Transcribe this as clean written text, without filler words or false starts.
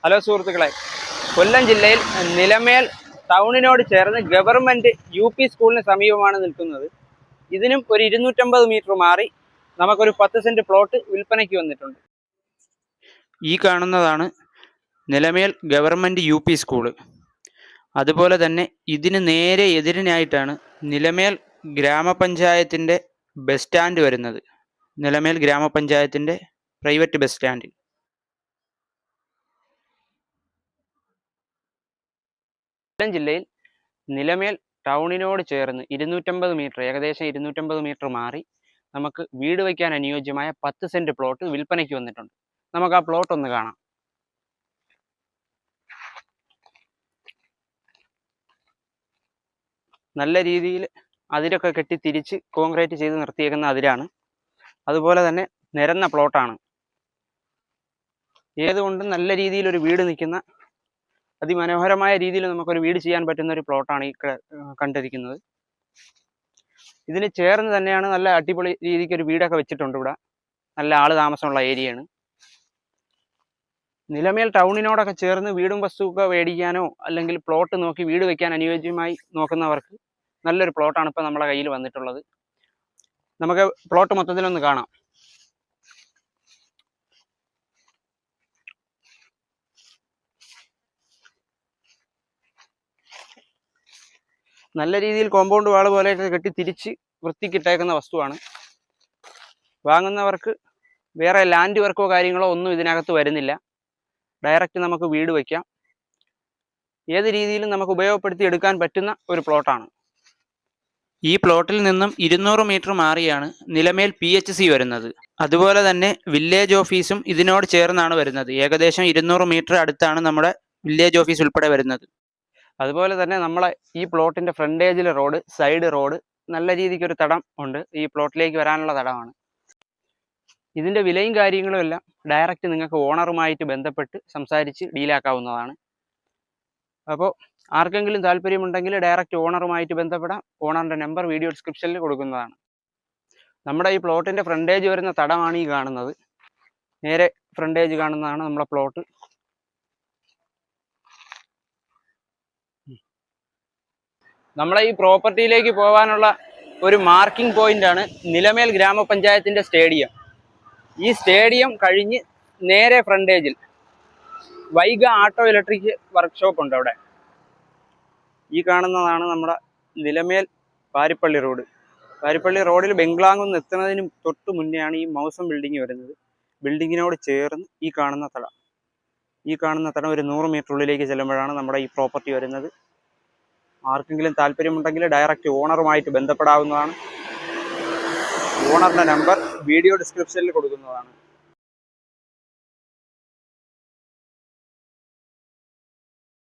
Hello സുഹൃത്തുക്കളെ, കൊല്ലം ജില്ലയിൽ നിലമേൽ ടൗണിനോട് ചേർന്ന് ഗവൺമെൻറ് UP സ്കൂളിന് സമീപമാണ് നിൽക്കുന്നത്. ഇതിനും ഒരു 250 മീറ്റർ മാറി നമുക്കൊരു 10 സെൻറ്റ് പ്ലോട്ട് വിൽപ്പനയ്ക്ക് വന്നിട്ടുണ്ട്. ഈ കാണുന്നതാണ് നിലമേൽ ഗവൺമെൻറ് UP സ്കൂള്. അതുപോലെ തന്നെ ഇതിന് നേരെ എതിരിനായിട്ടാണ് നിലമേൽ ഗ്രാമപഞ്ചായത്തിൻ്റെ ബസ് സ്റ്റാൻഡ് വരുന്നത്. നിലമേൽ ഗ്രാമപഞ്ചായത്തിൻ്റെ പ്രൈവറ്റ് ബസ് സ്റ്റാൻഡ്. കൊല്ലം ജില്ലയിൽ നിലമേൽ ടൗണിനോട് ചേർന്ന് 250 മീറ്റർ, ഏകദേശം 250 മീറ്റർ മാറി നമുക്ക് വീട് വയ്ക്കാൻ അനുയോജ്യമായ 10 സെൻറ്റ് പ്ലോട്ട് വിൽപ്പനയ്ക്ക് വന്നിട്ടുണ്ട്. നമുക്ക് ആ പ്ലോട്ട് ഒന്ന് കാണാം. നല്ല രീതിയിൽ അതിരൊക്കെ കെട്ടി തിരിച്ച് കോൺക്രീറ്റ് ചെയ്ത് നിർത്തിയേക്കുന്ന അതിരാണ്. അതുപോലെ തന്നെ നിരന്ന പ്ലോട്ടാണ്. ഏതുകൊണ്ടും നല്ല രീതിയിൽ ഒരു വീട് നിൽക്കുന്ന അതിമനോഹരമായ രീതിയിൽ നമുക്കൊരു വീട് ചെയ്യാൻ പറ്റുന്ന ഒരു പ്ലോട്ടാണ് ഈ കണ്ടിരിക്കുന്നത്. ഇതിന് ചേർന്ന് തന്നെയാണ് നല്ല അടിപൊളി രീതിക്ക് ഒരു വീടൊക്കെ വെച്ചിട്ടുണ്ട്. ഇവിടെ നല്ല ആള് താമസമുള്ള ഏരിയയാണ്. നിലമേൽ ടൗണിനോടൊക്കെ ചേർന്ന് വീടും വസ്തുവൊക്കെ മേടിക്കാനോ അല്ലെങ്കിൽ പ്ലോട്ട് നോക്കി വീട് വെക്കാൻ അനുയോജ്യമായി നോക്കുന്നവർക്ക് നല്ലൊരു പ്ലോട്ടാണ് ഇപ്പോൾ നമ്മുടെ കയ്യിൽ വന്നിട്ടുള്ളത്. നമുക്ക് പ്ലോട്ട് മൊത്തത്തിലൊന്ന് കാണാം. നല്ല രീതിയിൽ കോമ്പൗണ്ട് വാൾ പോലെയൊക്കെ കെട്ടി തിരിച്ച് വൃത്തിക്കിട്ടേക്കുന്ന വസ്തുവാണ്. വാങ്ങുന്നവർക്ക് വേറെ ലാൻഡ് വർക്കോ കാര്യങ്ങളോ ഒന്നും ഇതിനകത്ത് വരുന്നില്ല. ഡയറക്റ്റ് നമുക്ക് വീട് വയ്ക്കാം. ഏത് രീതിയിലും നമുക്ക് ഉപയോഗപ്പെടുത്തി എടുക്കാൻ പറ്റുന്ന ഒരു പ്ലോട്ടാണ്. ഈ പ്ലോട്ടിൽ നിന്നും 200 മീറ്റർ മാറിയാണ് നിലമേൽ PHC വരുന്നത്. അതുപോലെ തന്നെ വില്ലേജ് ഓഫീസും ഇതിനോട് ചേർന്നാണ് വരുന്നത്. ഏകദേശം 200 മീറ്റർ അടുത്താണ് നമ്മുടെ വില്ലേജ് ഓഫീസ് ഉൾപ്പെടെ വരുന്നത്. അതുപോലെ തന്നെ നമ്മളെ ഈ പ്ലോട്ടിൻ്റെ ഫ്രണ്ടേജിലെ റോഡ്, സൈഡ് റോഡ്, നല്ല രീതിക്കൊരു തടം ഉണ്ട്. ഈ പ്ലോട്ടിലേക്ക് വരാനുള്ള തടമാണ്. ഇതിൻ്റെ വിലയും കാര്യങ്ങളും എല്ലാം ഡയറക്റ്റ് നിങ്ങൾക്ക് ഓണറുമായിട്ട് ബന്ധപ്പെട്ട് സംസാരിച്ച് ഡീലാക്കാവുന്നതാണ്. അപ്പോൾ ആർക്കെങ്കിലും താല്പര്യമുണ്ടെങ്കിൽ ഡയറക്റ്റ് ഓണറുമായിട്ട് ബന്ധപ്പെടാം. ഓണറിൻ്റെ നമ്പർ വീഡിയോ ഡിസ്ക്രിപ്ഷനിൽ കൊടുക്കുന്നതാണ്. നമ്മുടെ ഈ പ്ലോട്ടിൻ്റെ ഫ്രണ്ടേജ് വരുന്ന തടമാണ് ഈ കാണുന്നത്. നേരെ ഫ്രണ്ടേജ് കാണുന്നതാണ് നമ്മുടെ പ്ലോട്ട്. നമ്മളെ ഈ പ്രോപ്പർട്ടിയിലേക്ക് പോകാനുള്ള ഒരു മാർക്കിംഗ് പോയിൻ്റാണ് നിലമേൽ ഗ്രാമപഞ്ചായത്തിൻ്റെ സ്റ്റേഡിയം. ഈ സ്റ്റേഡിയം കഴിഞ്ഞ് നേരെ ഫ്രണ്ടേജിൽ വൈഗ ആട്ടോ ഇലക്ട്രിക് വർക്ക്ഷോപ്പ് ഉണ്ട്. അവിടെ ഈ കാണുന്നതാണ് നമ്മുടെ നിലമേൽ പാരിപ്പള്ളി റോഡ്. പാരിപ്പള്ളി റോഡിൽ ബംഗ്ലാംകുന്ന് എത്തുന്നതിന് തൊട്ട് മുന്നെയാണ് ഈ മൗസം ബിൽഡിംഗ് വരുന്നത്. ബിൽഡിങ്ങിനോട് ചേർന്ന് ഈ കാണുന്ന തടം ഒരു 100 മീറ്റർ ഉള്ളിലേക്ക് ചെല്ലുമ്പോഴാണ് നമ്മുടെ ഈ പ്രോപ്പർട്ടി വരുന്നത്. ആർക്കെങ്കിലും താല്പര്യമുണ്ടെങ്കിൽ ഡയറക്റ്റ് ഓണറുമായിട്ട് ബന്ധപ്പെടാവുന്നതാണ്. ഓണറിൻ്റെ നമ്പർ വീഡിയോ ഡിസ്ക്രിപ്ഷനിൽ കൊടുക്കുന്നതാണ്.